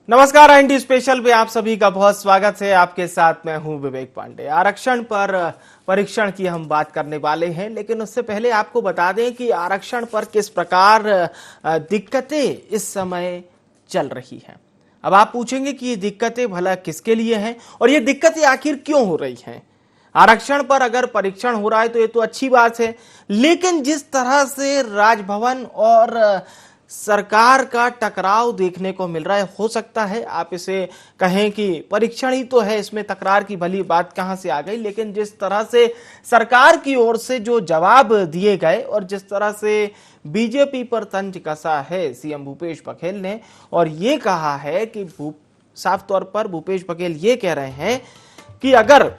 नमस्कार, ND special पे आप सभी का बहुत स्वागत है। आपके साथ मैं हूं विवेक पांडे। आरक्षण पर परीक्षण की हम बात करने वाले हैं, लेकिन उससे पहले आपको बता दें कि आरक्षण पर किस प्रकार दिक्कतें इस समय चल रही हैं। अब आप पूछेंगे कि ये दिक्कतें भला किसके लिए हैं और ये दिक्कतें आखिर क्यों हो रही हैं। आरक्षण पर अगर परीक्षण हो रहा है तो ये तो अच्छी बात है, लेकिन जिस तरह से राजभवन और सरकार का टकराव देखने को मिल रहा है, हो सकता है आप इसे कहें कि परीक्षण ही तो है, इसमें तकरार की भली बात कहां से आ गई। लेकिन जिस तरह से सरकार की ओर से जो जवाब दिए गए और जिस तरह से बीजेपी पर तंज कसा है सीएम भूपेश बघेल ने, और ये कहा है कि साफ तौर पर भूपेश बघेल ये कह रहे हैं कि अगर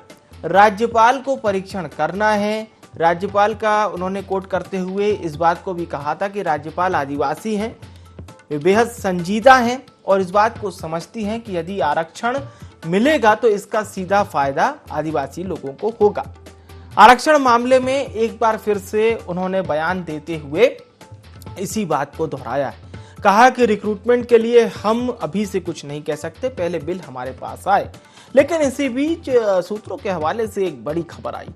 राज्यपाल को परीक्षण करना है, राज्यपाल का उन्होंने कोट करते हुए इस बात को भी कहा था कि राज्यपाल आदिवासी हैं, वे बेहद संजीदा हैं और इस बात को समझती हैं कि यदि आरक्षण मिलेगा तो इसका सीधा फायदा आदिवासी लोगों को होगा। आरक्षण मामले में एक बार फिर से उन्होंने बयान देते हुए इसी बात को दोहराया है। कहा कि रिक्रूटमेंट के लिए हम अभी से कुछ नहीं कह सकते, पहले बिल हमारे पास आए। लेकिन इसी बीच सूत्रों के हवाले से एक बड़ी खबर आई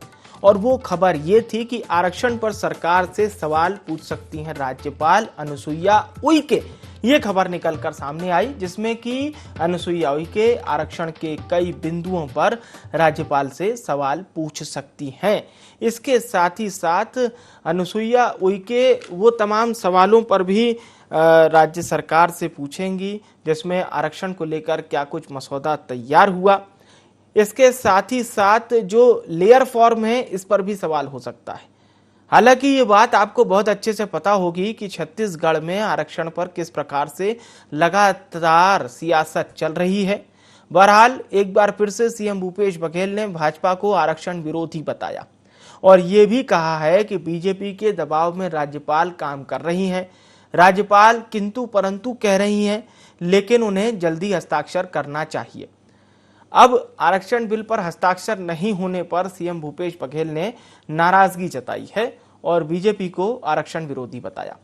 और वो खबर ये थी कि आरक्षण पर सरकार से सवाल पूछ सकती हैं राज्यपाल अनुसुईया उइके। ये खबर निकलकर सामने आई जिसमें कि अनुसुईया उइके आरक्षण के कई बिंदुओं पर राज्यपाल से सवाल पूछ सकती हैं। इसके साथ ही साथ अनुसुईया उइके वो तमाम सवालों पर भी राज्य सरकार से पूछेंगी जिसमें आरक्षण को लेकर क्या कुछ मसौदा तैयार हुआ। इसके साथ ही साथ जो लेयर फॉर्म है इस पर भी सवाल हो सकता है। हालांकि ये बात आपको बहुत अच्छे से पता होगी कि छत्तीसगढ़ में आरक्षण पर किस प्रकार से लगातार सियासत चल रही है। बहरहाल एक बार फिर से सीएम भूपेश बघेल ने भाजपा को आरक्षण विरोधी बताया और ये भी कहा है कि बीजेपी के दबाव में राज्यपाल काम कर रही हैं। राज्यपाल किंतु परंतु कह रही हैं, लेकिन उन्हें जल्दी हस्ताक्षर करना चाहिए। अब आरक्षण बिल पर हस्ताक्षर नहीं होने पर सीएम भूपेश बघेल ने नाराजगी जताई है और बीजेपी को आरक्षण विरोधी बताया।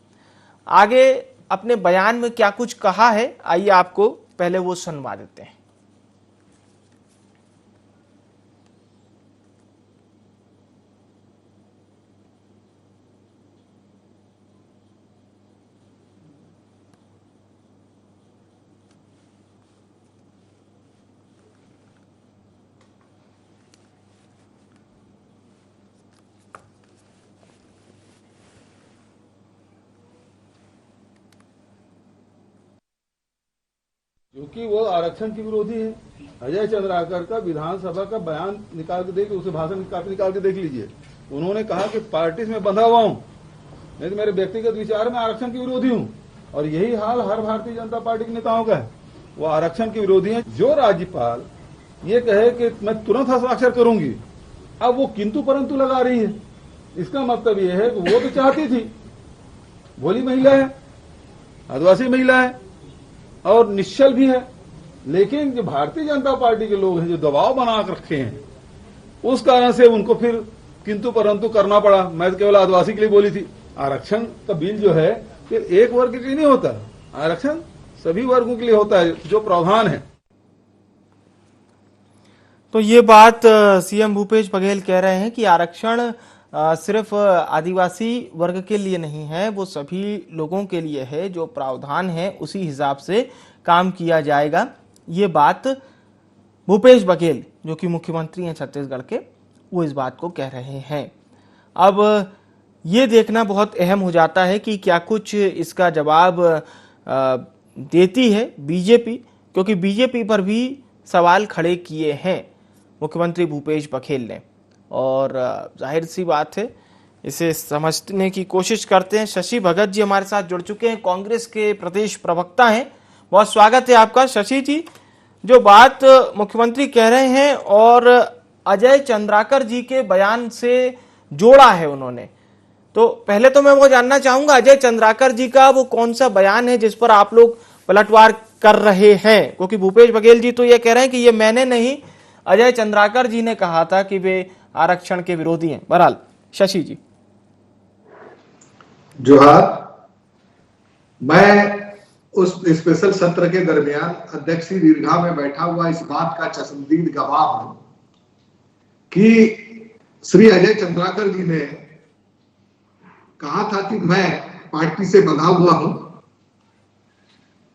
आगे अपने बयान में क्या कुछ कहा है, आइए आपको पहले वो सुनवा देते हैं। क्योंकि वो आरक्षण की विरोधी है। अजय चंद्राकर का विधानसभा का बयान निकाल के देखिए, उसे भाषण काफी निकाल के देख लीजिए। उन्होंने कहा कि पार्टी में बंधा हुआ हूं, नहीं तो मेरे व्यक्तिगत विचार में आरक्षण की विरोधी हूं। और यही हाल हर भारतीय जनता पार्टी के नेताओं का है, वो आरक्षण की विरोधी है। जो राज्यपाल ये कहे कि मैं तुरंत हस्ताक्षर करूंगी, अब वो किंतु परंतु लगा रही है। इसका मतलब ये है कि वो तो चाहती थी, भोली महिला है, आदिवासी महिला है और निश्चल भी है, लेकिन जो भारतीय जनता पार्टी के लोग हैं जो दबाव बना कर रखे हैं, उस कारण से उनको फिर किंतु परंतु करना पड़ा। मैं केवल आदिवासी के लिए बोली थी। आरक्षण का बिल जो है फिर एक वर्ग के लिए नहीं होता, आरक्षण सभी वर्गों के लिए होता है जो प्रावधान है। तो ये बात सीएम भूपेश बघेल कह रहे हैं कि आरक्षण सिर्फ आदिवासी वर्ग के लिए नहीं है, वो सभी लोगों के लिए है। जो प्रावधान है उसी हिसाब से काम किया जाएगा। ये बात भूपेश बघेल जो कि मुख्यमंत्री हैं छत्तीसगढ़ के, वो इस बात को कह रहे हैं। अब ये देखना बहुत अहम हो जाता है कि क्या कुछ इसका जवाब देती है बीजेपी, क्योंकि बीजेपी पर भी सवाल खड़े किए हैं मुख्यमंत्री भूपेश बघेल ने। और जाहिर सी बात है, इसे समझने की कोशिश करते हैं। शशि भगत जी हमारे साथ जुड़ चुके हैं, कांग्रेस के प्रदेश प्रवक्ता हैं। बहुत स्वागत है आपका शशि जी। जो बात मुख्यमंत्री कह रहे हैं और अजय चंद्राकर जी के बयान से जोड़ा है उन्होंने, तो पहले तो मैं वो जानना चाहूंगा अजय चंद्राकर जी का वो कौन सा बयान है जिस पर आप लोग पलटवार कर रहे हैं, क्योंकि भूपेश बघेल जी तो ये कह रहे हैं कि ये मैंने नहीं, अजय चंद्राकर जी ने कहा था कि वे आरक्षण के विरोधी हैं। बहरहाल शशि जी। जोहार। मैं उस स्पेशल सत्र के दरमियान अध्यक्ष श्री दीर्घा में बैठा हुआ इस बात का चश्मदीद गवाह हूं कि श्री अजय चंद्राकर जी ने कहा था कि मैं पार्टी से बंधा हुआ हूं,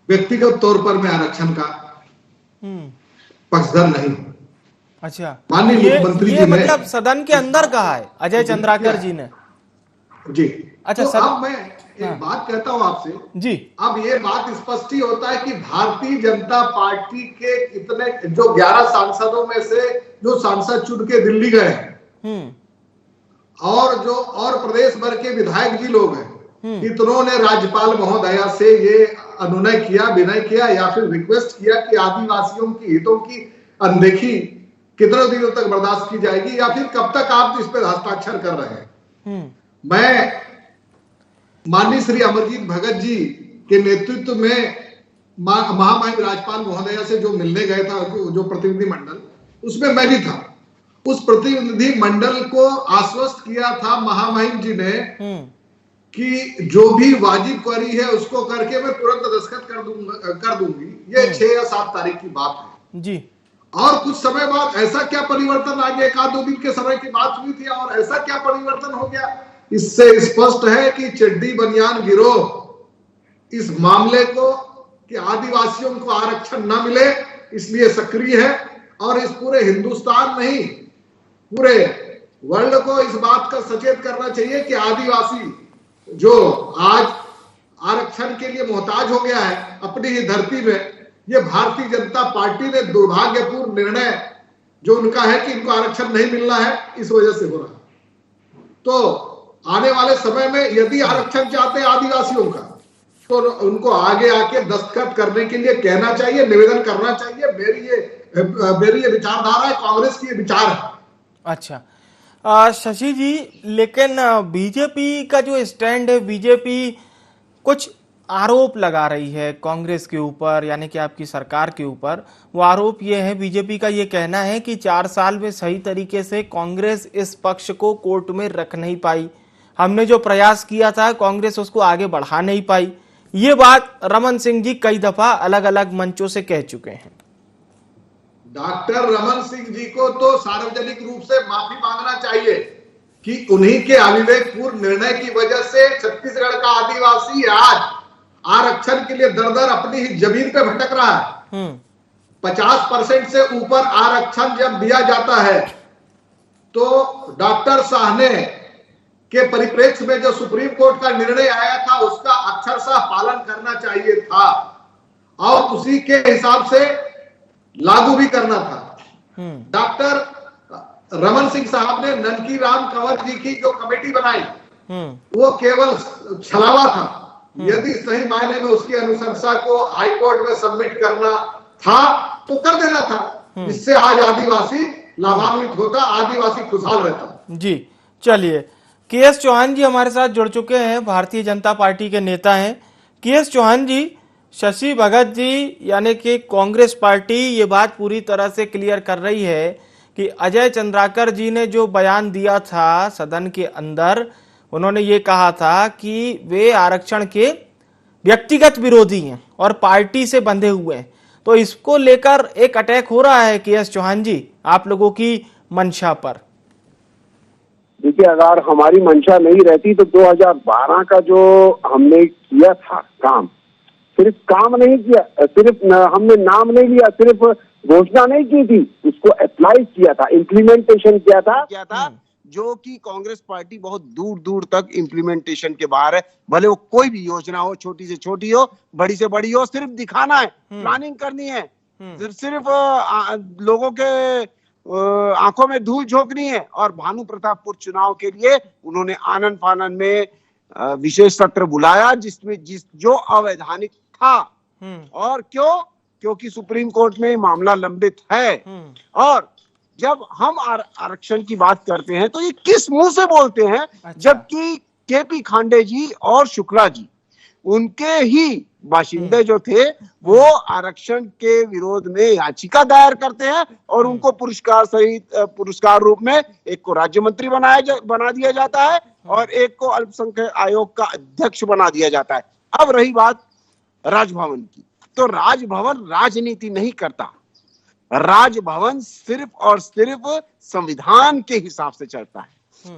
व्यक्तिगत तौर पर मैं आरक्षण का पक्षधर नहीं हूं। अच्छा, माननीय मुख्यमंत्री जी ने मतलब सदन के अंदर कहा है अजय चंद्राकर जी ने जी। अच्छा, तो अब मैं एक बात कहता हूं आपसे जी। अब ये बात स्पष्ट ही होता है कि भारतीय जनता पार्टी के कितने जो 11 सांसदों में से जो सांसद चुन के दिल्ली गए हैं और प्रदेश भर के विधायक जी लोग हैं, कितनों ने राज्यपाल महोदया से ये अनुनय किया, विनय किया या फिर रिक्वेस्ट किया कि आदिवासियों की हितों की अनदेखी कितने दिनों तक बर्दाश्त की जाएगी या फिर कब तक आप इस पर हस्ताक्षर कर रहे हैं। मैं माननीय श्री अमरजीत भगत जी के नेतृत्व में महामहिम राज्यपाल महोदया से जो मिलने गए था, जो प्रतिनिधि मंडल, उसमें मैं भी था। उस प्रतिनिधि मंडल को आश्वस्त किया था महामहिम जी ने कि जो भी वाजिब क्वेरी है उसको करके मैं तुरंत दस्तखत कर दूंगी। ये 6 या 7 तारीख की बात है जी। और कुछ समय बाद ऐसा क्या परिवर्तन आ गया, 1-2 दिन के समय की बात हुई थी और ऐसा क्या परिवर्तन हो गया। इससे स्पष्ट है कि चड्डी बनियान गिरोह इस मामले को कि आदिवासियों को आरक्षण न मिले इसलिए सक्रिय है और इस पूरे हिंदुस्तान नहीं पूरे वर्ल्ड को इस बात का सचेत करना चाहिए कि आदिवासी जो आज आरक्षण के लिए मोहताज हो गया है अपनी ही धरती में, ये भारतीय जनता पार्टी ने दुर्भाग्यपूर्ण निर्णय जो उनका है कि इनको आरक्षण नहीं मिलना है, इस वजह से हो रहा है। तो आने वाले समय में यदि आरक्षण चाहते हैं आदिवासियों का तो उनको आगे आके दस्तखत करने के लिए कहना चाहिए, निवेदन करना चाहिए। मेरी ये विचारधारा है, कांग्रेस की ये विचार है। अच्छा शशि जी, लेकिन बीजेपी का जो स्टैंड है, बीजेपी कुछ आरोप लगा रही है कांग्रेस के ऊपर, यानी कि आपकी सरकार के ऊपर। वो आरोप ये है, बीजेपी का ये कहना है कि 4 साल में सही तरीके से कांग्रेस इस पक्ष को कोर्ट में रख नहीं पाई। हमने जो प्रयास किया था कांग्रेस उसको आगे बढ़ा नहीं पाई। ये बात रमन सिंह जी कई दफा अलग अलग मंचों से कह चुके हैं। डॉक्टर रमन सिंह जी को तो सार्वजनिक रूप से माफी मांगना चाहिए कि उन्हीं के अविवेकपूर्ण निर्णय की वजह से छत्तीसगढ़ का आदिवासी आज आरक्षण के लिए दर अपनी ही जमीन पे भटक रहा है। 50% से ऊपर आरक्षण जब दिया जाता है तो डॉक्टर साहने के परिप्रेक्ष्य में जो सुप्रीम कोर्ट का निर्णय आया था उसका अक्षरशः पालन करना चाहिए था और उसी के हिसाब से लागू भी करना था। डॉक्टर रमन सिंह साहब ने ननकी राम कंवर जी की जो कमेटी बनाई वो केवल छलावा था। यदि सही मायने में उसकी अनुशंसा को हाईकोर्ट में सबमिट करना था तो कर देना था, इससे आज आदिवासी लाभान्वित होता, आदिवासी खुशहाल रहता। जी चलिए, के.एस. चौहान जी हमारे साथ जुड़ चुके हैं, भारतीय जनता पार्टी के नेता हैं। के.एस. चौहान जी, शशि भगत जी यानी कि कांग्रेस पार्टी ये बात पूरी तरह से क्लियर कर रही है कि अजय चंद्राकर जी ने जो बयान दिया था सदन के अंदर, उन्होंने ये कहा था कि वे आरक्षण के व्यक्तिगत विरोधी हैं और पार्टी से बंधे हुए हैं। तो इसको लेकर एक अटैक हो रहा है के.एस. चौहान जी आप लोगों की मंशा पर। देखिए, अगर हमारी मंशा नहीं रहती तो 2012 का जो हमने किया था काम, सिर्फ काम नहीं किया, सिर्फ हमने नाम नहीं लिया, सिर्फ घोषणा नहीं की थी, उसको अप्लाई किया था, इम्प्लीमेंटेशन किया था जो कि कांग्रेस पार्टी बहुत दूर दूर तक इम्प्लीमेंटेशन के बाहर है। भले वो कोई भी योजना हो, छोटी से छोटी हो, बड़ी से बड़ी हो, सिर्फ दिखाना है, प्लानिंग करनी है, सिर्फ लोगों के आंखों में धूल झोंकनी है। और भानु प्रतापपुर चुनाव के लिए उन्होंने आनन फानन में विशेष सत्र बुलाया जिसमें जो अवैधानिक था। और क्योंकि सुप्रीम कोर्ट में मामला लंबित है। और जब हम आरक्षण की बात करते हैं तो ये किस मुंह से बोलते हैं? अच्छा। जबकि के.पी. खांडे जी और शुक्ला जी, उनके ही बाशिंदे जो थे, वो आरक्षण के विरोध में याचिका दायर करते हैं और उनको पुरस्कार सहित पुरस्कार रूप में एक को राज्य मंत्री बना दिया जाता है और एक को अल्पसंख्यक आयोग का अध्यक्ष बना दिया जाता है। अब रही बात राजभवन की। तो राजभवन राजनीति नहीं करता, राजभवन सिर्फ और सिर्फ संविधान के हिसाब से चलता है।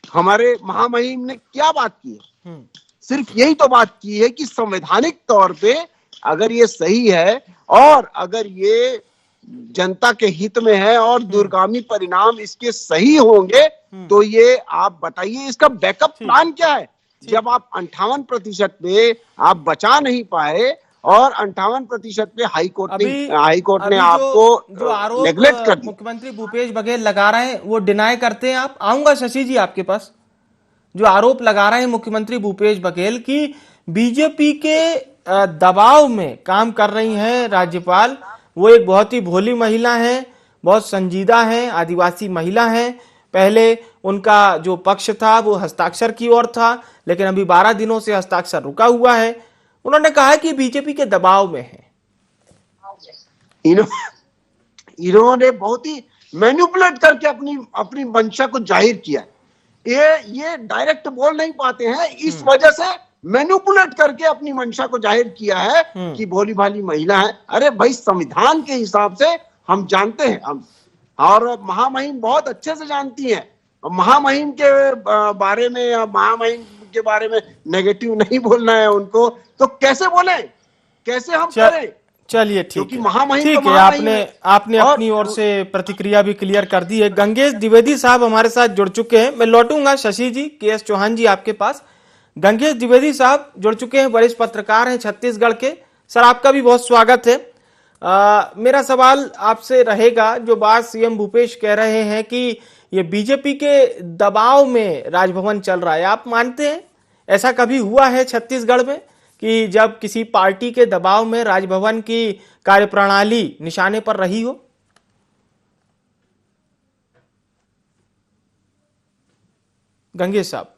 हमारे महामहिम ने क्या बात की है? सिर्फ यही तो बात की है कि संवैधानिक तौर पे अगर ये सही है और अगर ये जनता के हित में है और दूरगामी परिणाम इसके सही होंगे तो ये आप बताइए इसका बैकअप प्लान क्या है। जब आप 58% पे आप बचा नहीं पाए और 58% पे हाई कोर्ट ने आपको जो आरोप नेग्लेक्ट कर दिया। मुख्यमंत्री भूपेश बघेल लगा रहे हैं वो डिनाई करते हैं। आप आऊंगा शशि जी आपके पास। जो आरोप लगा रहे हैं मुख्यमंत्री भूपेश बघेल की बीजेपी के दबाव में काम कर रही हैं राज्यपाल, वो एक बहुत ही भोली महिला है, बहुत संजीदा है, आदिवासी महिला है। पहले उनका जो पक्ष था वो हस्ताक्षर की ओर था, लेकिन अभी 12 दिनों से हस्ताक्षर रुका हुआ है। उन्होंने कहा कि बीजेपी के दबाव में है। इन्होंने बहुत ही मैनिपुलेट करके अपनी मंशा को जाहिर किया है। ये डायरेक्ट बोल नहीं पाते हैं, इस वजह से मैनिपुलेट करके अपनी मंशा को जाहिर किया है कि भोली भाली महिला है। अरे भाई, संविधान के हिसाब से हम जानते हैं, हम और महामहिम बहुत अच्छे से जानती हैं। महामहिम के बारे में या महामहिम के बारे में नेगेटिव नहीं बोलना है उनको, तो कैसे बोले, कैसे हम करें? चलिए ठीक है, महामहिम ठीक है। आपने अपनी ओर से प्रतिक्रिया भी क्लियर कर दी है। गंगेश द्विवेदी साहब हमारे साथ जुड़ चुके हैं। मैं लौटूंगा शशि जी, के.एस. चौहान जी आपके पास। गंगेश द्विवेदी साहब जुड़ चुके हैं, वरिष्ठ पत्रकार हैं छत्तीसगढ़ के। सर, आपका भी बहुत स्वागत है। मेरा सवाल आपसे रहेगा, जो बात सीएम भूपेश कह रहे हैं कि ये बीजेपी के दबाव में राजभवन चल रहा है, आप मानते हैं ऐसा कभी हुआ है छत्तीसगढ़ में कि जब किसी पार्टी के दबाव में राजभवन की कार्यप्रणाली निशाने पर रही हो? गंगेश साहब।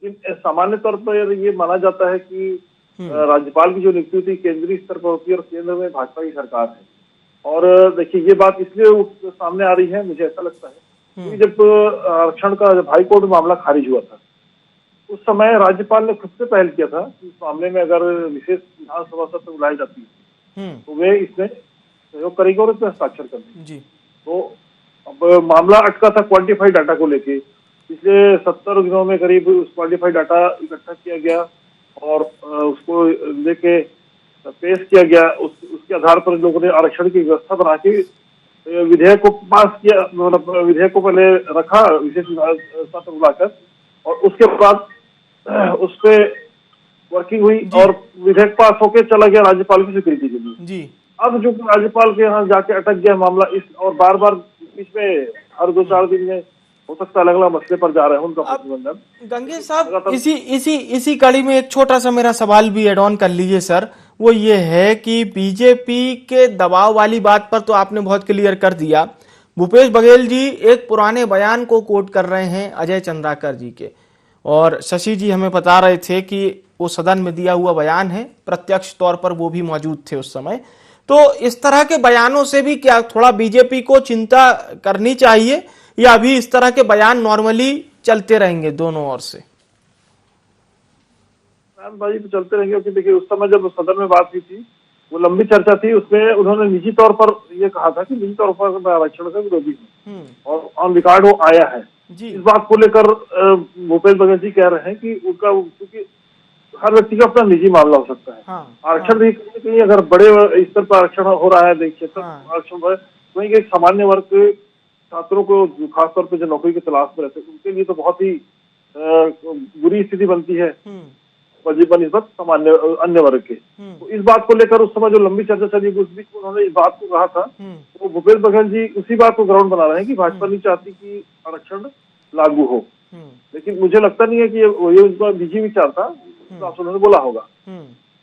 सामान्य तौर पर ये माना जाता है कि राज्यपाल की जो नियुक्ति थी केंद्रीय स्तर पर होती है और केंद्र में भाजपा की सरकार है। और देखिए, ये बात इसलिए सामने आ रही है, मुझे ऐसा लगता है कि जब आरक्षण का जब हाईकोर्ट में मामला खारिज हुआ था, उस समय राज्यपाल ने खुद से पहल किया था कि इस मामले में अगर विशेष विधानसभा सत्र बुलाई जाती है तो वे इसमें सहयोग करेगी और इसमें हस्ताक्षर कर देंगे। तो अब मामला अटका था क्वांटिफाइड डाटा को लेके। पिछले 70 दिनों में करीब उस क्वांटिफाइड डाटा इकट्ठा किया गया और उसको लेके पेश किया गया। उसके आधार पर लोगों ने आरक्षण की व्यवस्था बना के विधेयक को पास किया, मतलब विधेयक को पहले रखा विशेष सत्र बुलाकर, और उसके बाद उस पे वर्किंग हुई और विधेयक पास होके चला गया राज्यपाल की स्वीकृति के लिए जी। अब जो राज्यपाल के यहाँ जाके अटक गया मामला, इस और बार बार बीच में हर 2-4 दिन में हो सकता है अलग अलग मसले पर जा रहे हैं उनका प्रतिबंधन। गंगेश साहब, इसी कड़ी में एक छोटा सा मेरा सवाल भी एड ऑन कर लीजिए सर। वो ये है कि बीजेपी के दबाव वाली बात पर तो आपने बहुत क्लियर कर दिया। भूपेश बघेल जी एक पुराने बयान को कोट कर रहे हैं अजय चंद्राकर जी के, और शशि जी हमें बता रहे थे कि वो सदन में दिया हुआ बयान है, प्रत्यक्ष तौर पर वो भी मौजूद थे उस समय। तो इस तरह के बयानों से भी क्या थोड़ा बीजेपी को चिंता करनी चाहिए, या अभी इस तरह के बयान नॉर्मली चलते रहेंगे दोनों ओर से? भाई तो चलते रहेंगे, क्योंकि देखिए उस समय जब सदन में बात हुई थी वो लंबी चर्चा थी, उसमें उन्होंने निजी तौर पर ये कहा था कि निजी तौर पर मैं आरक्षण का विरोधी हूँ और ऑन रिकॉर्ड वो आया है। इस बात को लेकर भूपेश बघेल जी कह रहे हैं कि उनका, क्योंकि हर व्यक्ति का अपना निजी मामला हो सकता है। आरक्षण भी कहीं अगर बड़े स्तर पर आरक्षण हो रहा है, देखिए आरक्षण वहीं एक सामान्य वर्ग के छात्रों को खासतौर पर जो नौकरी की तलाश में रहते हैं उनके लिए तो बहुत ही बुरी स्थिति बनती है बनिस्बत सामान्य अन्य वर्ग के। तो इस बात को लेकर उस समय जो लंबी चर्चा चली उस बीच उन्होंने इस बात को कहा था, तो भूपेश बघेल जी उसी बात को ग्राउंड बना रहे हैं कि भाजपा नहीं चाहती कि आरक्षण लागू हो। लेकिन मुझे लगता नहीं है कि ये उनका निजी विचार था, उन्होंने बोला होगा,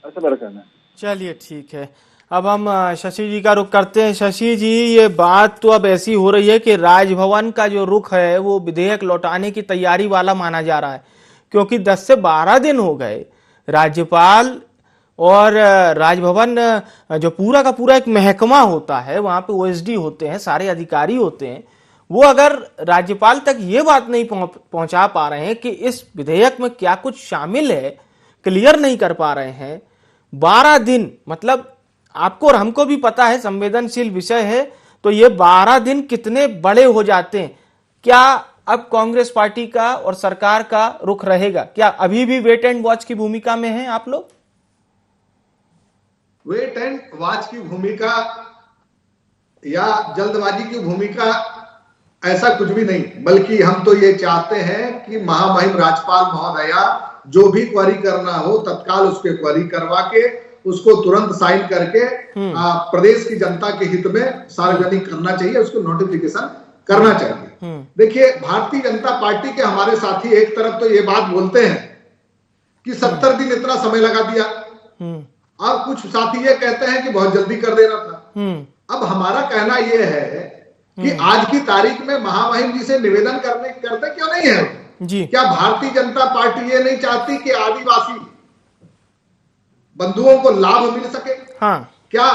ऐसा मेरा कहना है। चलिए ठीक है, अब हम शशि जी का रुख करते हैं। शशि जी, ये बात तो अब ऐसी हो रही है कि राजभवन का जो रुख है वो विधेयक लौटाने की तैयारी वाला माना जा रहा है, क्योंकि 10 से 12 दिन हो गए राज्यपाल और राजभवन जो पूरा का पूरा एक महकमा होता है, वहां पे ओएसडी होते हैं, सारे अधिकारी होते हैं, वो अगर राज्यपाल तक ये बात नहीं पहुंचा पा रहे हैं कि इस विधेयक में क्या कुछ शामिल है, क्लियर नहीं कर पा रहे हैं, 12 दिन, मतलब आपको और हमको भी पता है संवेदनशील विषय है, तो ये 12 दिन कितने बड़े हो जाते हैं। क्या अब कांग्रेस पार्टी का और सरकार का रुख रहेगा? क्या अभी भी वेट एंड वॉच की भूमिका में हैं आप लोग? वेट एंड वॉच की भूमिका या जल्दबाजी की भूमिका, ऐसा कुछ भी नहीं, बल्कि हम तो ये चाहते हैं कि महामहिम राज्यपाल महोदया जो भी क्वेरी करना हो तत्काल उसके क्वेरी करवा के उसको तुरंत साइन करके प्रदेश की जनता के हित में सार्वजनिक करना चाहिए, उसको नोटिफिकेशन करना चाहिए। देखिए, भारतीय जनता पार्टी के हमारे साथी एक तरफ तो ये बात बोलते हैं कि 70 दिन इतना समय लगा दिया, और कुछ साथी ये कहते हैं कि बहुत जल्दी कर देना था। अब हमारा कहना यह है कि आज की तारीख में महामहिम जी से निवेदन करते क्यों नहीं है जी? क्या भारतीय जनता पार्टी ये नहीं चाहती कि आदिवासी बंधुओं को लाभ मिल सके? हाँ। क्या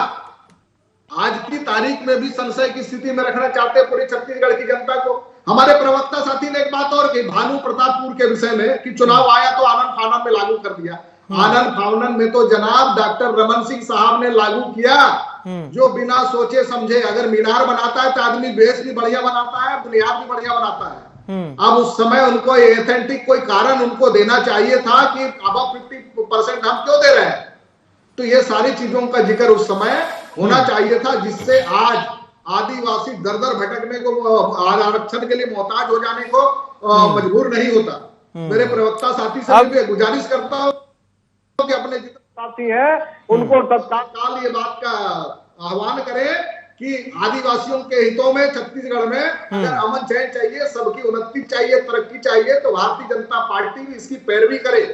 आज की तारीख में भी संशय की स्थिति में रखना चाहते हैं पूरी छत्तीसगढ़ की जनता को? हमारे प्रवक्ता साथी ने एक बात और कही भानु प्रतापपुर के विषय में कि चुनाव आया तो आनंद फानन में लागू कर दिया। आनंद फानन में तो जनाब डॉक्टर रमन सिंह साहब ने लागू किया, जो बिना सोचे समझे, अगर मीनार बनाता है तो आदमी बेस भी बढ़िया बनाता है, बुनियाद भी बढ़िया बनाता है। अब उस समय उनको एथेंटिक कोई कारण उनको देना चाहिए था कि अब 50% हम क्यों दे रहे हैं। तो ये सारी चीजों का जिक्र उस समय होना चाहिए था, जिससे आज आदिवासी दर दर भटकने को, आरक्षण के लिए मोहताज हो जाने को मजबूर नहीं होता। मेरे प्रवक्ता साथी से भी गुजारिश करता हूं कि अपने जितने साथी हैं उनको तत्काल ये बात का आह्वान करें कि आदिवासियों के हितों में छत्तीसगढ़ में अगर अमन चैन चाहिए, सबकी उन्नति चाहिए, तरक्की चाहिए, तो भारतीय जनता पार्टी भी इसकी पैरवी करे।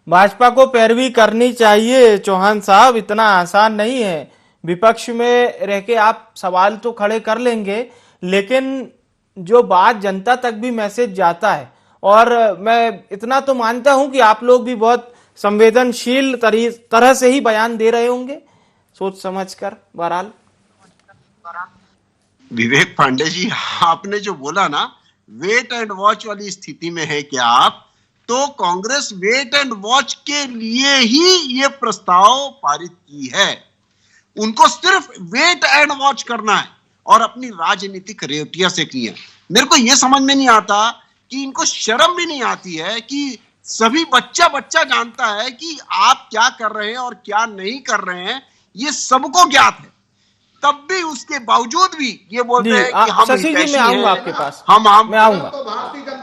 भाजपा को पैरवी करनी चाहिए चौहान साहब, इतना आसान नहीं है। विपक्ष में रह के आप सवाल तो खड़े कर लेंगे, लेकिन जो बात जनता तक भी मैसेज जाता है, और मैं इतना तो मानता हूं कि आप लोग भी बहुत संवेदनशील तरह से ही बयान दे रहे होंगे, सोच समझकर। बहरहाल विवेक पांडे जी, आपने जो बोला ना, वेट एंड वॉच वाली स्थिति में है क्या आप? तो कांग्रेस वेट एंड वॉच के लिए ही ये प्रस्ताव पारित की है। उनको सिर्फ वेट एंड वॉच करना है और अपनी राजनीतिक रेवटिया से की है। मेरे को ये समझ में नहीं आता कि इनको शर्म भी नहीं आती है कि सभी बच्चा जानता है कि आप क्या कर रहे हैं और क्या नहीं कर रहे हैं, ये सबको ज्ञात है। तब भी उसके बावजूद भी ये बोलते हैं कि हम हितैषी हैं, आऊंगा आपके पास, मैं आऊंगा,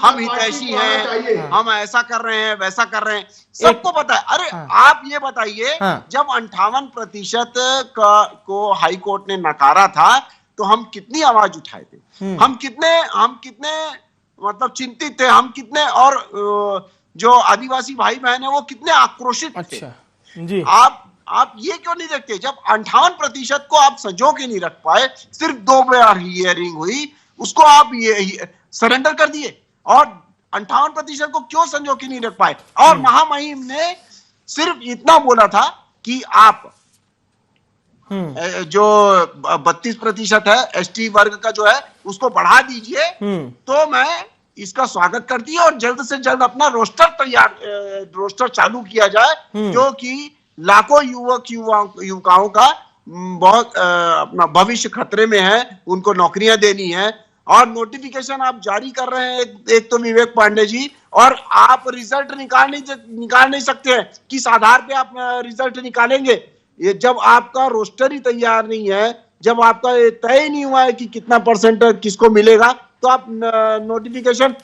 हम हितैषी हैं, हम ऐसा कर रहे हैं, वैसा कर रहे हैं, सबको पता है। अरे आप ये बताइए, जब 58% को हाई कोर्ट ने नकारा था तो हम कितनी आवाज उठाए थे, हम कितने मतलब चिंतित थे, हम कितने, और जो आदिवासी भाई बहन है वो कितने आक्रोशित थे। जी। आप ये क्यों नहीं देखते? जब 58% को आप संजो के नहीं रख पाए, सिर्फ 2 बार हियरिंग हुई, उसको आप ये सरेंडर कर दिए, और 58% को क्यों संजो के नहीं रख पाए? और महामहिम ने सिर्फ इतना बोला था कि आप जो 32% है एसटी वर्ग का जो है उसको बढ़ा दीजिए, तो मैं इसका स्वागत करती है और जल्द से जल्द अपना रोस्टर चालू किया जाए, जो कि लाखों युवकाओं का बहुत अपना भविष्य खतरे में है, उनको नौकरियां देनी है। और नोटिफिकेशन आप जारी कर रहे हैं एक तो विवेक पांडे जी, और आप रिजल्ट निकाल नहीं सकते हैं। किस आधार पे आप रिजल्ट निकालेंगे? ये जब आपका रोस्टर ही तैयार नहीं है, जब आपका तय नहीं हुआ है कि कितना परसेंट किसको मिलेगा, तो आप नोटिफिकेशन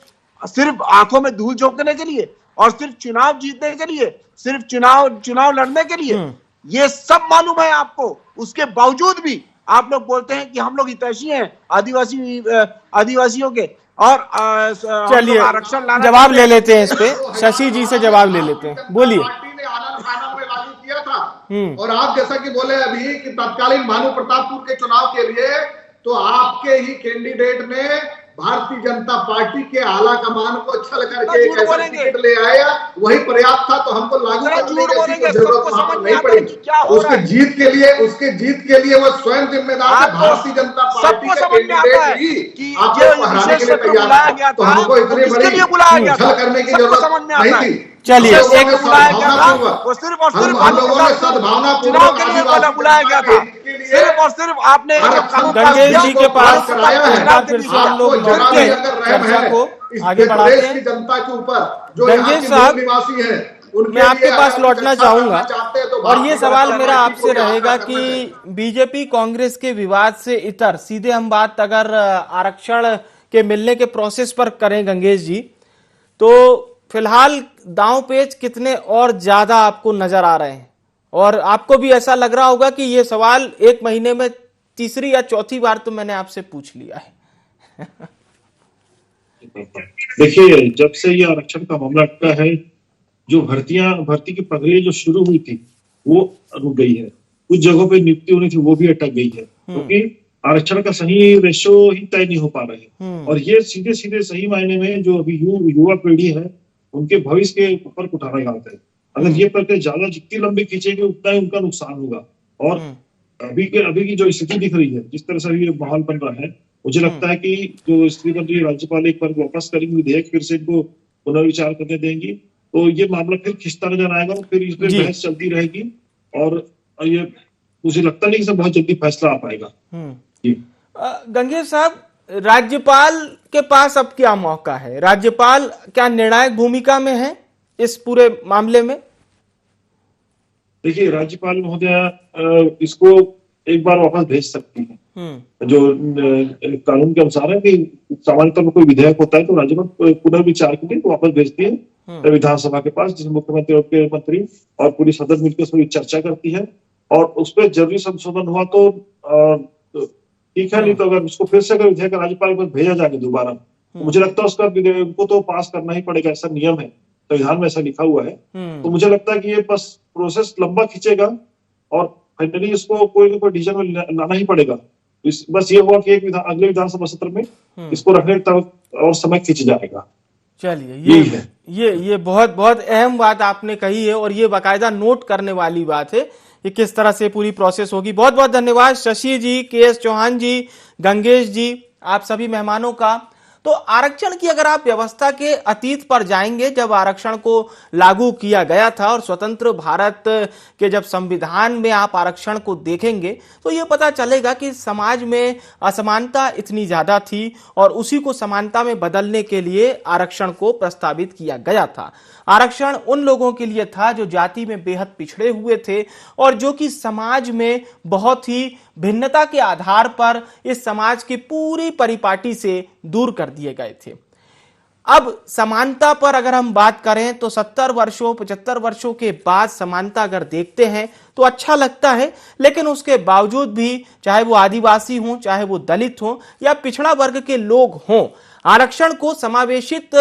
सिर्फ आंखों में धूल झोंकने के लिए और सिर्फ चुनाव जीतने के लिए, सिर्फ चुनाव लड़ने के लिए, ये सब मालूम है आपको। उसके बावजूद भी आप लोग बोलते हैं कि हम लोग हितैषी हैं आदिवासियों के, और चलिए आरक्षण जवाब ले लेते हैं इस पे, शशि जी से जवाब ले लेते हैं। बोलिए। पार्टी ने आनंद फानन में लागू किया था, और आप जैसा कि बोले अभी कि तत्कालीन भानु प्रतापपुर के चुनाव के लिए तो आपके ही कैंडिडेट ने भारतीय जनता पार्टी के आला कमान को छल करके एक ऐसा टिकट ले आया, वही पर्याप्त था, तो हमको लागू करने की जरूरत वहां पर नहीं पड़ी। उसके जीत के लिए वो स्वयं जिम्मेदार है। भारतीय जनता पार्टी के कैंडिडेट ही आपको हराने के लिए तैयार है, तो हमको इतनी बड़ी छल करने की जरूरत नहीं थी। चलिए, हम लोगों एक ने बुलाया गया था, सद्भावनापूर्वक वो सिर्फ और सिर्फ हम लोगों ने चुनाव के लिए बुलाया गया था, सिर्फ और सिर्फ आपने जो कानून पास गंगेश किया, जी के पास कराया है। एक बार फिर से हम लोग आपको जरा जुड़ते भी हैं, अगर रहम चर्चा है को इस आगे बढ़ाते प्रदेश की हैं। जनता के ऊपर जो यहाँ गंगेश के साहब, मूल निवासी हैं, उनके मैं आपके लिए पास अगर लौटना अच्छा चाहूंगा करना चाहते हैं तो और ये भारतीय सवाल जनता मेरा पार्टी को आपसे भी रहेगा आग्रह करना चाहिए। कि बीजेपी कांग्रेस के विवाद से इतर सीधे हम बात अगर आरक्षण के मिलने के प्रोसेस पर करें गंगेश जी, तो फिलहाल दांव पेच कितने और ज्यादा आपको नजर आ रहे हैं, और आपको भी ऐसा लग रहा होगा कि ये सवाल एक महीने में तीसरी या चौथी बार तो मैंने आपसे पूछ लिया है। देखिए, जब से ये आरक्षण का मामला अटका है, जो भर्ती की प्रक्रिया जो शुरू हुई थी वो रुक गई है। कुछ जगहों पे नियुक्ति होनी थी वो भी अटक गई है, क्योंकि आरक्षण का सही रेशो ही तय नहीं हो पा रहे हैं। और ये सीधे सीधे सही मायने में जो अभी युवा पीढ़ी है उनके भविष्य के ऊपर कुठारा डालता है। अगर ये प्रक्रिया ज्यादा जितनी लंबी खींचेगी उतना ही उनका नुकसान होगा। और अभी की जो स्थिति दिख रही है, जिस तरह से ये माहौल बन रहा है, मुझे लगता है कि जो स्थिति बन रही है, राज्यपाल एक बार वापस करेंगे विधेयक, फिर से इनको पुनर्विचार करने देंगी, तो ये मामला फिर खिंचता नजर आएगा और फिर इसमें बहस चलती रहेगी। और ये मुझे लगता नहीं कि बहुत जल्दी फैसला आ पाएगा। गंगेश साहब, राज्यपाल के पास अब क्या मौका है? राज्यपाल क्या निर्णायक भूमिका में है इस पूरे मामले में? देखिए, राज्यपाल महोदया इसको एक बार वापस भेज सकती है। जो कानून के अनुसार है कि सामान्य तौर पर कोई विधेयक होता है तो राज्यपाल पुनर्विचार के लिए वापस भेजती है विधानसभा के पास, जिसमें मुख्यमंत्री और के मंत्री और पूरी सदन मिलकर उसमें चर्चा करती है, और उस पर जरूरी संशोधन हुआ तो ठीक है, नहीं तो अगर उसको फिर से अगर विधेयक राज्यपाल के पास भेजा जाए दोबारा, तो मुझे लगता है उसका विधेयक को तो पास करना ही पड़ेगा, ऐसा नियम है, संविधान में ऐसा लिखा हुआ है। तो मुझे लगता है कि ये बस प्रोसेस लंबा खींचेगा और फाइनली इसको कोई ना कोई डिसीजन में लाना ही पड़ेगा। बस ये हुआ कि अगले विधानसभा सत्र में इसको रखने तक और समय खींच जाएगा। चलिए, ये बहुत बहुत अहम बात आपने कही है और ये बाकायदा नोट करने वाली बात है कि किस तरह से पूरी प्रोसेस होगी। बहुत बहुत धन्यवाद शशि जी, के.एस. चौहान जी, गंगेश जी, आप सभी मेहमानों का। तो आरक्षण की अगर आप व्यवस्था के अतीत पर जाएंगे, जब आरक्षण को लागू किया गया था और स्वतंत्र भारत के जब संविधान में आप आरक्षण को देखेंगे तो ये पता चलेगा कि समाज में असमानता इतनी ज्यादा थी और उसी को समानता में बदलने के लिए आरक्षण को प्रस्तावित किया गया था। आरक्षण उन लोगों के लिए था जो जाति में बेहद पिछड़े हुए थे और जो कि समाज में बहुत ही भिन्नता के आधार पर इस समाज की पूरी परिपाटी से दूर कर दिए गए थे। अब समानता पर अगर हम बात करें तो 70 वर्षों 75 वर्षों के बाद समानता अगर देखते हैं तो अच्छा लगता है, लेकिन उसके बावजूद भी चाहे वो आदिवासी हों, चाहे वो दलित हों या पिछड़ा वर्ग के लोग हों, आरक्षण को समावेशित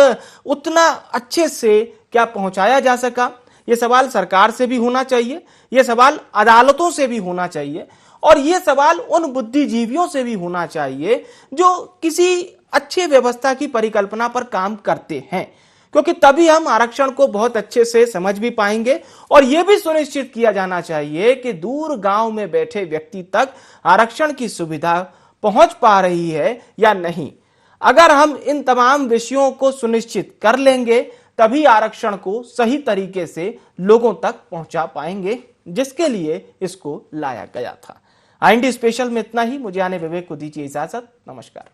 उतना अच्छे से क्या पहुंचाया जा सका? यह सवाल सरकार से भी होना चाहिए, यह सवाल अदालतों से भी होना चाहिए और यह सवाल उन बुद्धिजीवियों से भी होना चाहिए जो किसी अच्छे व्यवस्था की परिकल्पना पर काम करते हैं, क्योंकि तभी हम आरक्षण को बहुत अच्छे से समझ भी पाएंगे। और यह भी सुनिश्चित किया जाना चाहिए कि दूर गांव में बैठे व्यक्ति तक आरक्षण की सुविधा पहुंच पा रही है या नहीं। अगर हम इन तमाम विषयों को सुनिश्चित कर लेंगे तभी आरक्षण को सही तरीके से लोगों तक पहुंचा पाएंगे, जिसके लिए इसको लाया गया था। IND स्पेशल में इतना ही। मुझे आने विवेक को दीजिए इजाजत। नमस्कार।